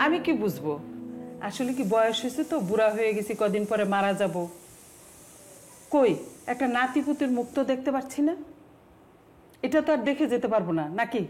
আমি কি বুঝবো? আসলে কি বয়স হয়েছে তো, বুড়া হয়ে গেছি, কদিন পরে মারা যাব। কই একটা নাতিপুতির মুখ তো দেখতে পাচ্ছি না। এটা তো আর দেখে যেতে পারবো না নাকি?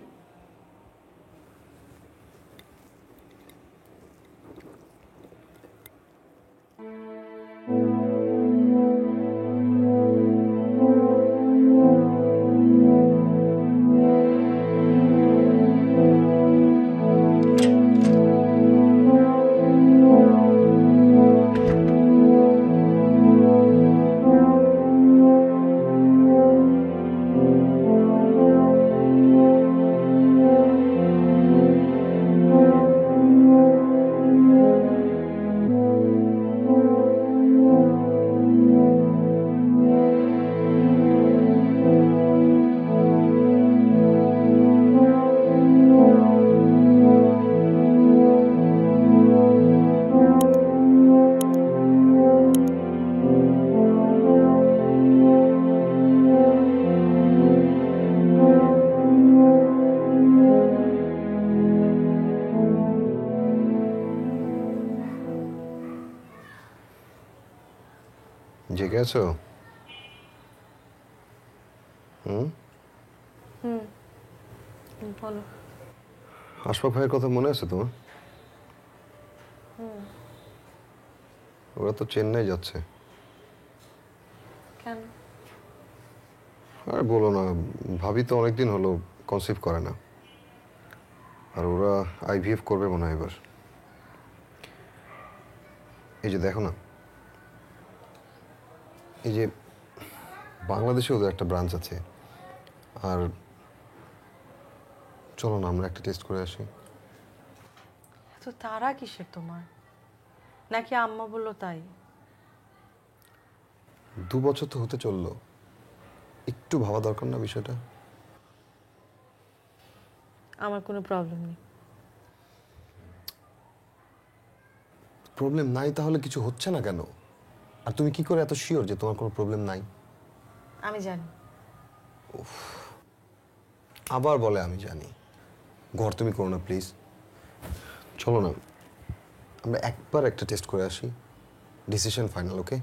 জেগে আছো? বলো। আশফাক ভাইয়ের কথা মনে আছে তোমার? ওরা তো চেন্নাই যাচ্ছে। কেন? আর বলো না, ভাবি তো অনেকদিন হলো কনসিভ করে না, আর ওরা আইভিএফ করবে মনে হয় এবার। এই যে দেখো না, এই যে বাংলাদেশে ওদের একটা ব্রাঞ্চ আছে। আর চলো না আমরা একটা টেস্ট করে আসি। তো তারা কিসের তোমার? নাকি আম্মা বললো তাই? 2 বছর তো হতে চললো, একটু ভাবা দরকার না বিষয়টা? আমার কোনো প্রবলেম নেই। প্রবলেম নাই তাহলে কিছু হচ্ছে না কেন? আর তুমি কি করে এত শিওর যে তোমার কোনো প্রবলেম নাই? আমি জানি। আবার বলে আমি জানি। ঘর তুমি করো না প্লিজ। চলো না আমরা একবার একটা টেস্ট করে আসি, ডিসিশন ফাইনাল। ওকে?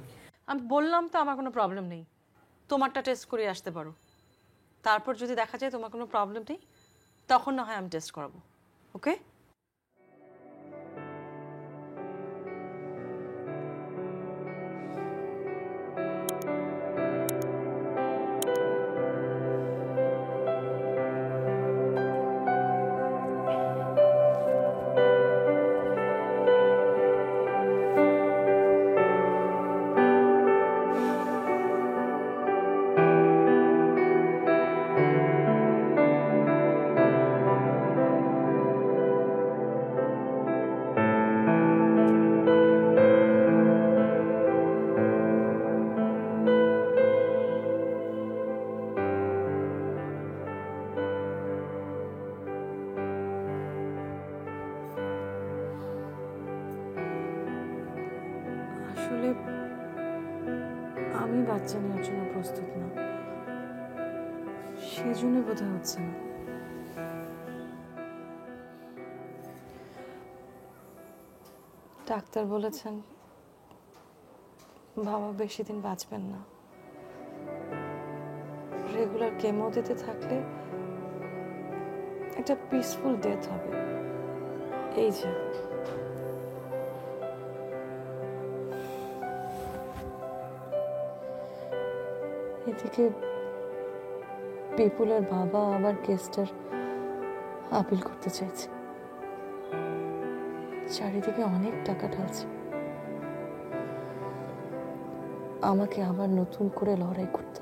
আমি বললাম তো আমার কোনো প্রবলেম নেই। তোমারটা টেস্ট করে আসতে পারো। তারপর যদি দেখা যায় তোমার কোনো প্রবলেম নেই, তখন না হয় আমি টেস্ট করাবো। ওকে? আসলে আমি বাচ্চা নেওয়ার জন্য প্রস্তুত না, সেজন্য বোধহয় হচ্ছে না। ডাক্তার বলেছেন বাবা বেশি দিন বাঁচবেন না। রেগুলার কেমো দিতে থাকলে একটা পিসফুল ডেথ হবে। এই যে এদিকে বিপুলের বাবা আবার কেসটার আপিল করতে চাইছে। চারিদিকে অনেক টাকা ঢালছে। আমাকে আবার নতুন করে লড়াই করতে